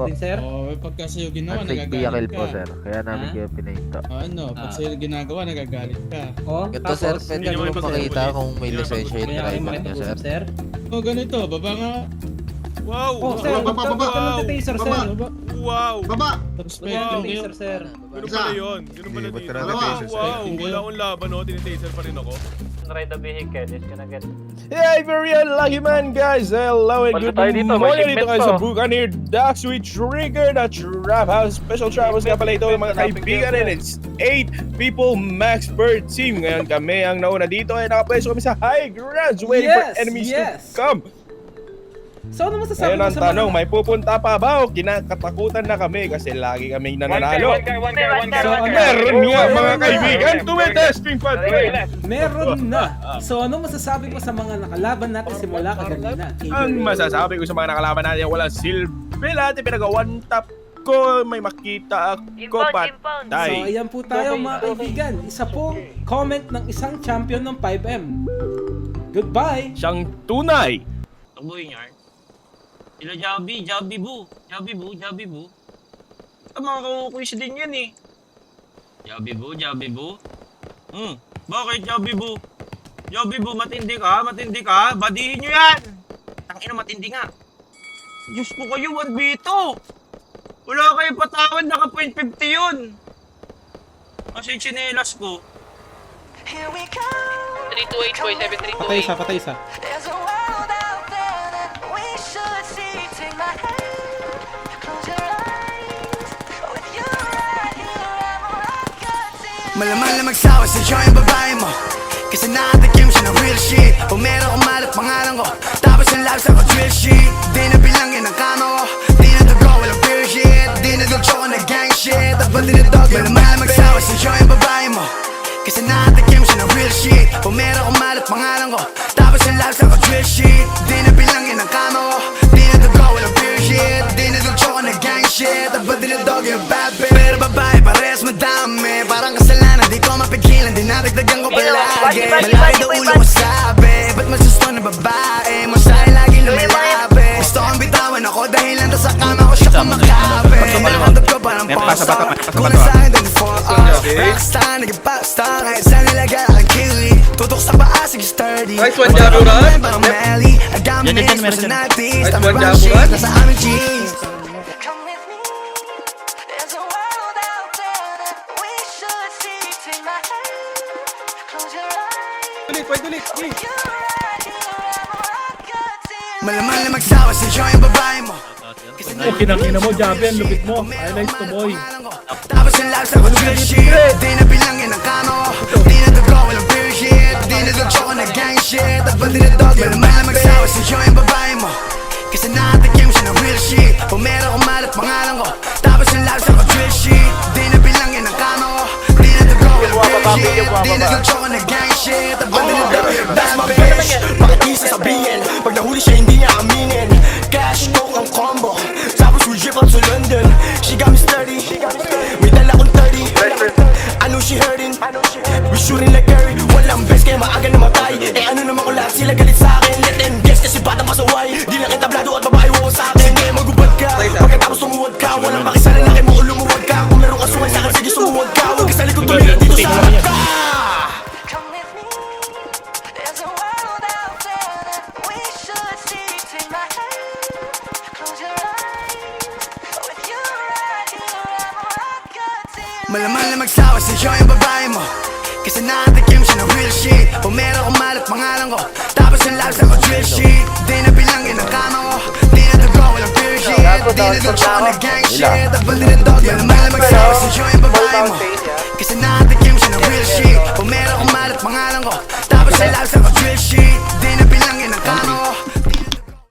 po. din, sir. Oo, pagka sa'yo ginawa, Unfake nagagalit vehicle ka. po, sir. Kaya namin kayo pinahinto. Ano, pag sa'yo ginagawa, nagagalit ka. Oh, Ganito, sir, pwede Hindi naman mo makita kung may lisensya yung Kaya kayo driver niya, sir. makipag-usap, sir. Oh, ganito, baba nga. Wow! Oh, sir, Baba, huwag baba, ka mag-taser, sir. Baba. Wow! Baba! Respect Huwag ka yung mag-taser, sir. Ganun pala yun. Ganun pala Hindi, ba't dito. ka Dalawa. nag-taser, sir? Wow! Wala akong laban, no? Tinitaser pa rin ako. Ride the vehicle, it's gonna get... Hey, very unlucky man, guys! Hello and Punta good tayo dito, may morning dito shipment kayo sa to. Buccaneer Docks with Trigger, the Trap House. Special travels nga pala ito mga kaibigan, and it's 8 people max per team. Ngayon kami ang nauna dito ay nakapwesto kami sa high grounds waiting for Yes, enemies yes. to come. So, ano masasabi Ngayon mo ang sa mga... tanong, may pupunta pa ba o kinakatakutan na kami kasi lagi kaming nananalo? Meron nga mga kaibigan, tumitesting pa Meron na. So, ano masasabi mo sa mga nakalaban natin simula kaganina? Ang masasabi ko sa mga nakalaban natin, walang silbi lahat, pinag-one tap ko, may makita ako, So, patay. ayan po tayo mga kaibigan. Isa pong comment ng isang champion ng 5M. Goodbye! Siyang tunay. Tubuhin niya. Sila Jabi Bu. Mga kamukuis din yan eh. Jabi Bu. Bakit Jabi Bu? Matindi ka. Badihin nyo yan. Tangina, matindi nga. Diyos ko kayo, 1v2. Wala kayong patawad, naka .50 yun. Kasi yung tsinelas ko. 328 boy, 732. Patay isa. There's a world out there that we should see. Take my hand, close your eyes. With you right here, I'm rocking. Malaman na magsawa sa iyo yung babae mo kasi nakatikim siya ng real shit. Pumero ko malat pangalan ko, tapos yung labs ako drill shit. Di na bilangin ang kama ko, di na dugo, walang pure shit. Di na dulcho ko na gang shit, at ba't dinadog yun? Malaman na magsawa sa iyo yung babae mo kasi nakatikim siya ng real shit. Pumero ko malat pangalan ko, tapos yung labs ako drill shit. Di na bilangin ang kama ko, di na dugo, walang pure shit. Di na dulcho ko na gang shit, at ba't dinadog yung bad bitch. Pero babae parehas madami, parang kasalanan di ko mapigilan. Dinadagdagan ko palagi, malaki daw ulo ko sabi. Ba't masusto na babae, masahe lagi lumilabi. Gusto kong bitawan ako dahil lang sa kama ko siya kumakabe. Nakakandap ko parang pop-star, kulang sa'kin 24 hours. Rockstar, naging popstar, kahit saan nilagay aking kiwi. Tutok sa paa, sige sturdy. Nice one, Jaburan. Parang Melly, agamit personalities. Nice Tama one, ba Jaburan. shit, nasa aming jeans. Come with me. There's a world out there that we should see. Take my hand, close your eyes. Ulit. You right here, I'm rocking. Malaman na magsawa sa iyo yung babae mo. Kinakina mo, Javi, ang lupit mo. I like to boy. Tapos yung labs ako drill shit. Di na bilangin ang kama ko, di na dugo, walang pure shit. Di na dulcho ko na gang shit, at ba't dinadog yun? Malaman na magsawa sa iyo yung babae mo kasi nakatikim siya ng real shit. Pumero ko malat pangalan ko, tapos yung labs ako drill shit. Di na bilangin ang kama ko, di na dugo, walang pure shit. Di na dulcho ko na gang shit, at ba't dinadog yun? That's my bitch, bakit di sasabihin? Pag nahuli siya hindi niya aminin. Cash, coke ang combo, tapos we drip up to London. She got me sturdy, may dala kong 30. I know she hurting, we shooting like Curry. Walang best kaya maaga namatay. Eh ano naman ko lahat sila galit sa'kin. Let them guess kasi batang pasaway. Di lang entablado at babae wo sa'kin. Eh magubad ka, pagkatapos tumuwad ka. Walang makisala na kayo mo lumuwad ka. Kung meron ka sungay sa'kin sige sumuwad ka. Huwag ka sa likod tumira dito sa harap ka. Come with me. There's a world out there that we should see. Take my hand, close your eyes. With you right here, I'm rocking. Malaman na magsawa sa iyo yung babae mo kasi nakatikim siya ng real shit. Pumero ko malat pangalan ko, tapos yung labs ako drill shit. Di na bilangin ang kama ko, di na dugo, walang pure shit. Di na dulcho ko na gang shit, at ba't dinadog yun? Malaman na magsawa sa iyo yung babae mo kasi nakatikim siya ng real shit. Pumero ko malat pangalan ko, tapos yung labs ako drill shit.